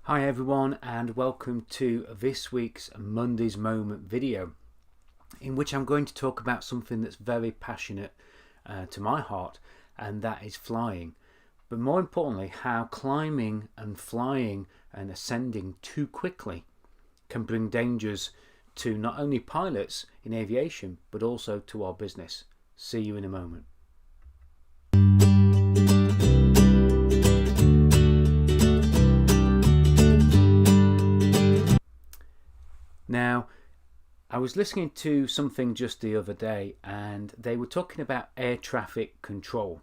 Hi everyone, and welcome to this week's Monday's Moment video, in which I'm going to talk about something that's very passionate to my heart, and that is flying. But more importantly, how climbing and flying and ascending too quickly can bring dangers to not only pilots in aviation but also to our business. See you in a moment. Now, I was listening to something just the other day, and they were talking about air traffic control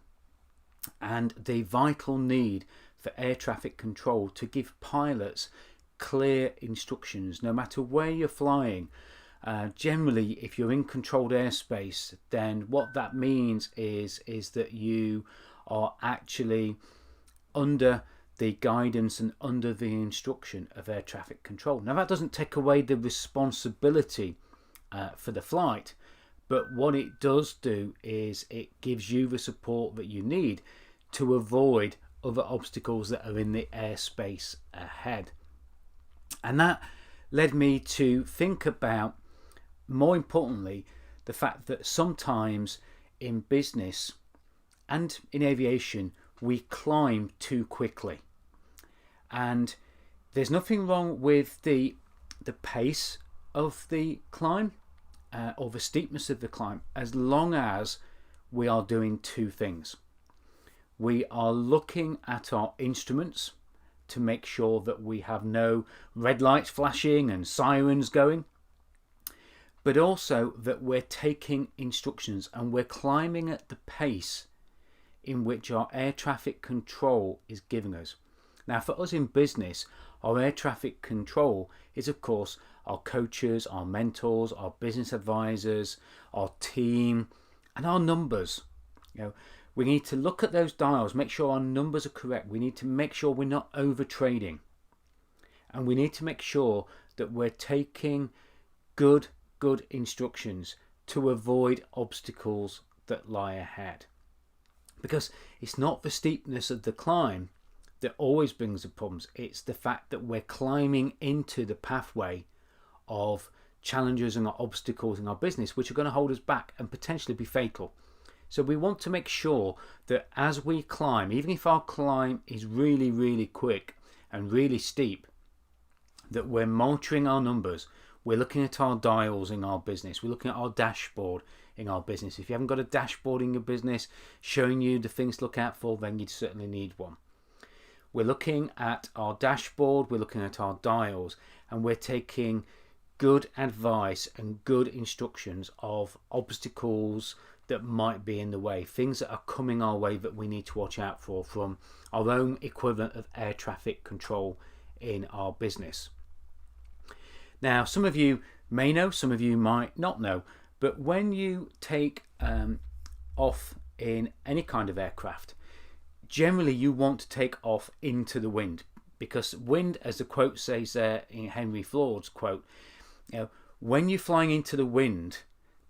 and the vital need for air traffic control to give pilots clear instructions no matter where you're flying. Generally, if you're in controlled airspace, then what that means is that you are actually under the guidance and under the instruction of air traffic control. Now, that doesn't take away the responsibility for the flight, but what it does do is it gives you the support that you need to avoid other obstacles that are in the airspace ahead. And that led me to think about, more importantly, the fact that sometimes in business and in aviation we climb too quickly, and there's nothing wrong with the pace of the climb or the steepness of the climb, as long as we are doing two things. We are looking at our instruments to make sure that we have no red lights flashing and sirens going, but also that we're taking instructions and we're climbing at the pace in which our air traffic control is giving us. Now, for us in business, our air traffic control is, of course, our coaches, our mentors, our business advisors, our team, and our numbers. We need to look at those dials, make sure our numbers are correct. We need to make sure we're not over trading, and we need to make sure that we're taking good instructions to avoid obstacles that lie ahead. Because it's not the steepness of the climb that always brings the problems. It's the fact that we're climbing into the pathway of challenges and obstacles in our business, which are going to hold us back and potentially be fatal. So we want to make sure that as we climb, even if our climb is really quick and really steep, that we're monitoring our numbers. We're looking at our dials in our business. We're looking at our dashboard in our business. If you haven't got a dashboard in your business showing you the things to look out for, then you'd certainly need one. We're looking at our dashboard, we're looking at our dials, and we're taking good advice and good instructions of obstacles that might be in the way, things that are coming our way that we need to watch out for from our own equivalent of air traffic control in our business. Now, some of you may know, some of you might not know, but when you take off in any kind of aircraft, generally you want to take off into the wind, because wind, as the quote says there in Henry Ford's quote, when you're flying into the wind,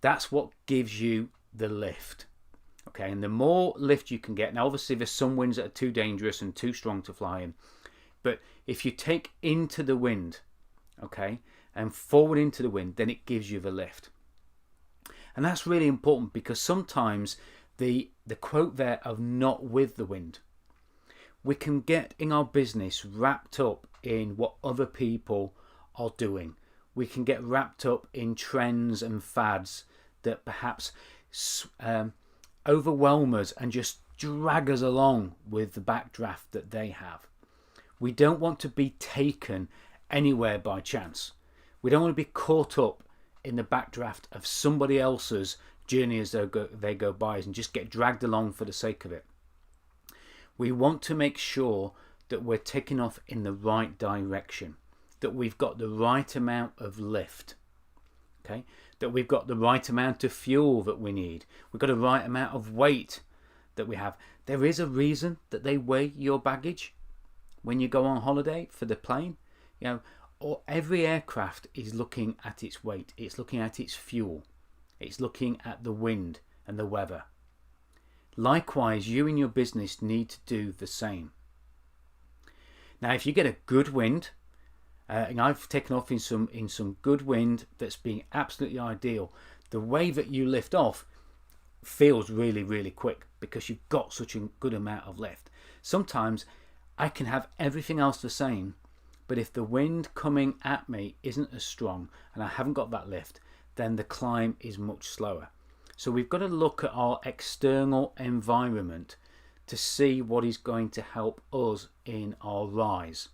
that's what gives you the lift. Okay, and the more lift you can get, now obviously there's some winds that are too dangerous and too strong to fly in, but if you take into the wind, okay, and forward into the wind, then it gives you the lift. And that's really important, because sometimes the quote there of not with the wind, we can get in our business wrapped up in what other people are doing. We can get wrapped up in trends and fads that perhaps overwhelm us and just drag us along with the backdraft that they have. We don't want to be taken anywhere by chance. We don't want to be caught up in the backdraft of somebody else's journey as they go by and just get dragged along for the sake of it. We want to make sure that we're taking off in the right direction, that we've got the right amount of lift, okay, that we've got the right amount of fuel that we need, we've got the right amount of weight that we have. There is a reason that they weigh your baggage when you go on holiday for the plane. Or every aircraft is looking at its weight, it's looking at its fuel, it's looking at the wind and the weather. Likewise, you in your business need to do the same. Now, if you get a good wind, and I've taken off in some good wind that's been absolutely ideal, the way that you lift off feels really, really quick because you've got such a good amount of lift. Sometimes I can have everything else the same, but if the wind coming at me isn't as strong and I haven't got that lift, then the climb is much slower. So we've got to look at our external environment to see what is going to help us in our rise,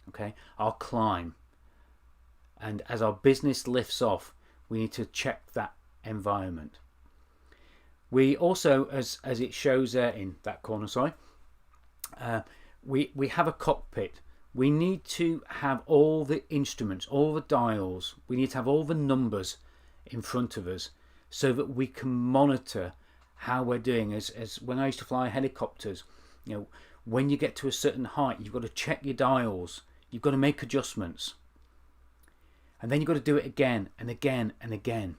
okay, our climb. And as our business lifts off, we need to check that environment. We also, as it shows there in that corner, we have a cockpit. We need to have all the instruments, all the dials. We need to have all the numbers in front of us so that we can monitor how we're doing. As when I used to fly helicopters, when you get to a certain height, you've got to check your dials. You've got to make adjustments. And then you've got to do it again and again and again.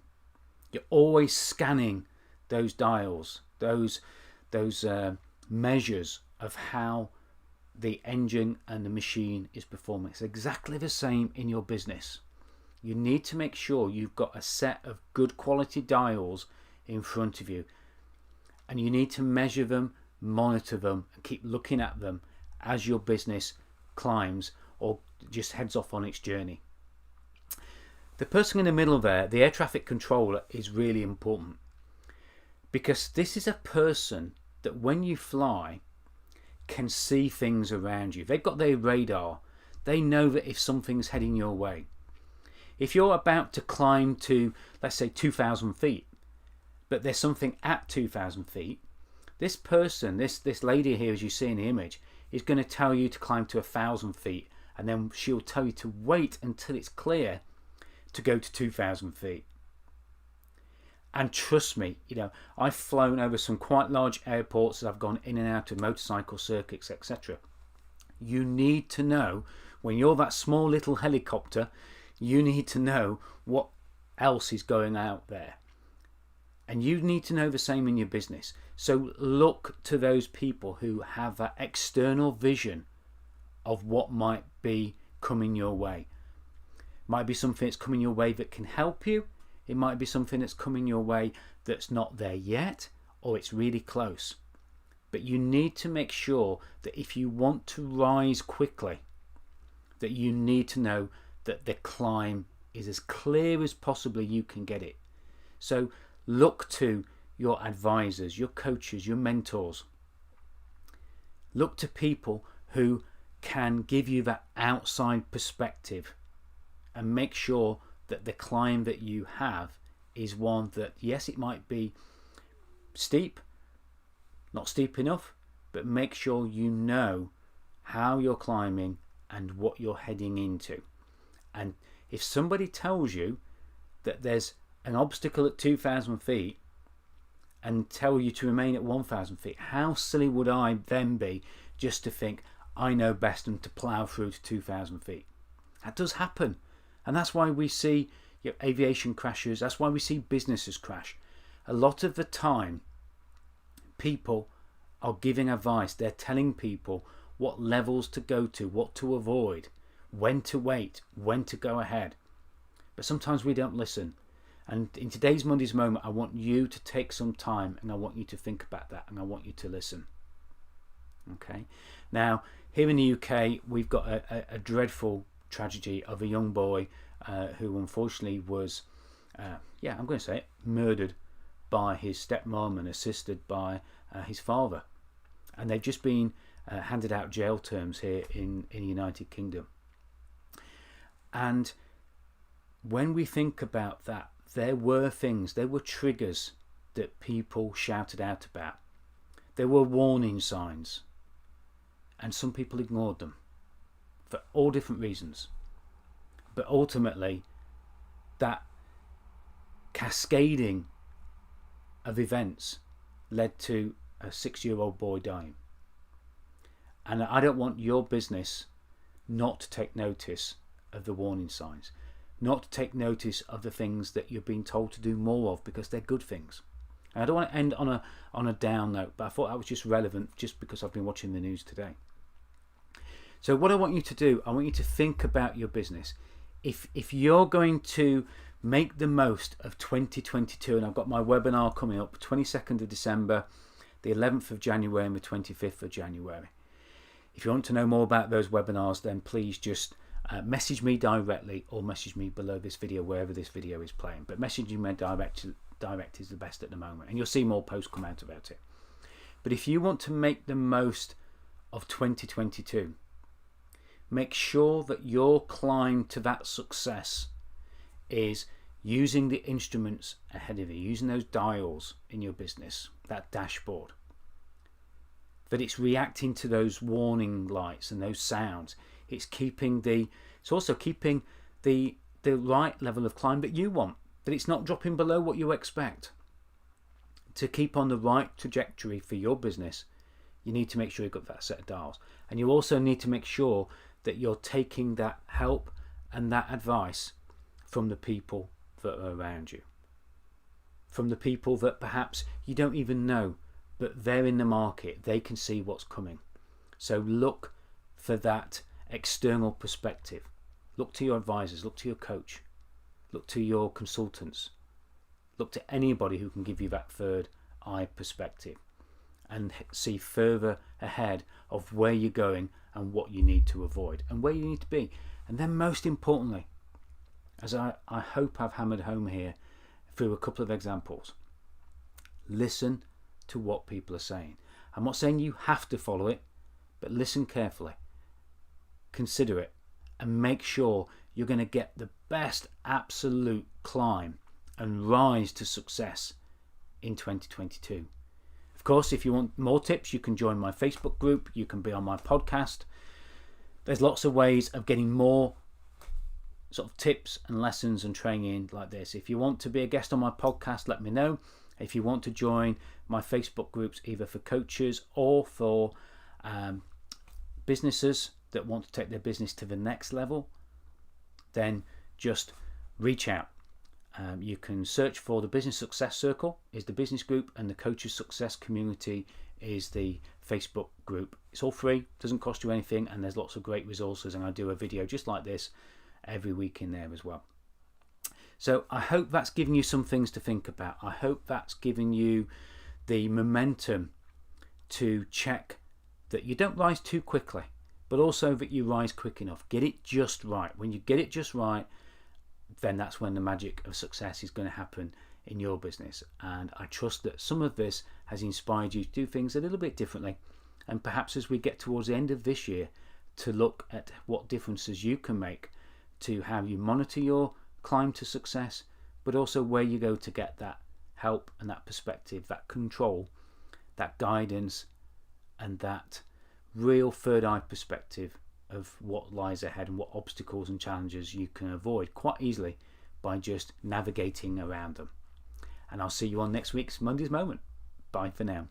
You're always scanning those dials, those measures of how the engine and the machine is performing. It's exactly the same in your business. You need to make sure you've got a set of good quality dials in front of you, and you need to measure them, monitor them, and keep looking at them as your business climbs or just heads off on its journey. The person in the middle there, the air traffic controller, is really important, because this is a person that when you fly can see things around you. They've got their radar. They know that if something's heading your way. If you're about to climb to, let's say, 2,000 feet, but there's something at 2,000 feet, this person, this lady here, as you see in the image, is going to tell you to climb to 1,000 feet, and then she'll tell you to wait until it's clear to go to 2,000 feet. And trust me, I've flown over some quite large airports that I've gone in and out of motorcycle circuits, etc. You need to know, when you're that small little helicopter, you need to know what else is going out there. And you need to know the same in your business. So look to those people who have that external vision of what might be coming your way. Might be something that's coming your way that can help you. It might be something that's coming your way that's not there yet, or it's really close. But you need to make sure that if you want to rise quickly, that you need to know that the climb is as clear as possibly you can get it. So look to your advisors, your coaches, your mentors. Look to people who can give you that outside perspective, and make sure that the climb that you have is one that, yes, it might be steep, not steep enough, but make sure you know how you're climbing and what you're heading into. And if somebody tells you that there's an obstacle at 2,000 feet and tell you to remain at 1,000 feet, how silly would I then be just to think I know best and to plough through to 2,000 feet? That does happen. And that's why we see aviation crashes. That's why we see businesses crash. A lot of the time, people are giving advice. They're telling people what levels to go to, what to avoid, when to wait, when to go ahead. But sometimes we don't listen. And in today's Monday's Moment, I want you to take some time, and I want you to think about that, and I want you to listen. Okay. Now, here in the UK, we've got a dreadful tragedy of a young boy who unfortunately was, I'm going to say it, murdered by his stepmom and assisted by his father. And they've just been handed out jail terms here in the United Kingdom. And when we think about that, there were triggers that people shouted out about. There were warning signs, and some people ignored them for all different reasons. But ultimately, that cascading of events led to a 6-year-old boy dying. And I don't want your business not to take notice of the warning signs, not to take notice of the things that you're being told to do more of, because they're good things. And I don't want to end on a down note, but I thought that was just relevant just because I've been watching the news today. So what I want you to do, I want you to think about your business. If you're going to make the most of 2022, and I've got my webinar coming up 22nd of December, the 11th of January and the 25th of January. If you want to know more about those webinars, then please just message me directly or message me below this video, wherever this video is playing. But messaging me direct is the best at the moment, and you'll see more posts come out about it. But if you want to make the most of 2022, make sure that your climb to that success is using the instruments ahead of you, using those dials in your business, that dashboard, that it's reacting to those warning lights and those sounds. It's also keeping the right level of climb that you want, that it's not dropping below what you expect. To keep on the right trajectory for your business, you need to make sure you've got that set of dials. And you also need to make sure that you're taking that help and that advice from the people that are around you. From the people that perhaps you don't even know, but they're in the market, they can see what's coming. So look for that external perspective. Look to your advisors, look to your coach, look to your consultants, look to anybody who can give you that third eye perspective and see further ahead of where you're going and what you need to avoid and where you need to be. And then most importantly, as I hope I've hammered home here through a couple of examples, listen to what people are saying. I'm not saying you have to follow it, but listen carefully, consider it, and make sure you're going to get the best absolute climb and rise to success in 2022. Of course, if you want more tips, you can join my Facebook group, you can be on my podcast. There's lots of ways of getting more sort of tips and lessons and training like this. If you want to be a guest on my podcast, let me know. If you want to join my Facebook groups, either for coaches or for businesses that want to take their business to the next level, then just reach out. You can search for the Business Success Circle is the business group, and the Coaches Success Community is the Facebook group. It's all free, doesn't cost you anything, and there's lots of great resources, and I do a video just like this every week in there as well. So I hope that's given you some things to think about. I hope that's given you the momentum to check that you don't rise too quickly, but also that you rise quick enough. Get it just right. When you get it just right, then that's when the magic of success is going to happen in your business. And I trust that some of this has inspired you to do things a little bit differently, and perhaps as we get towards the end of this year, to look at what differences you can make to how you monitor your climb to success, but also where you go to get that help and that perspective, that control, that guidance, and that real third eye perspective of what lies ahead and what obstacles and challenges you can avoid quite easily by just navigating around them. And I'll see you on next week's Monday's Moment. Bye for now.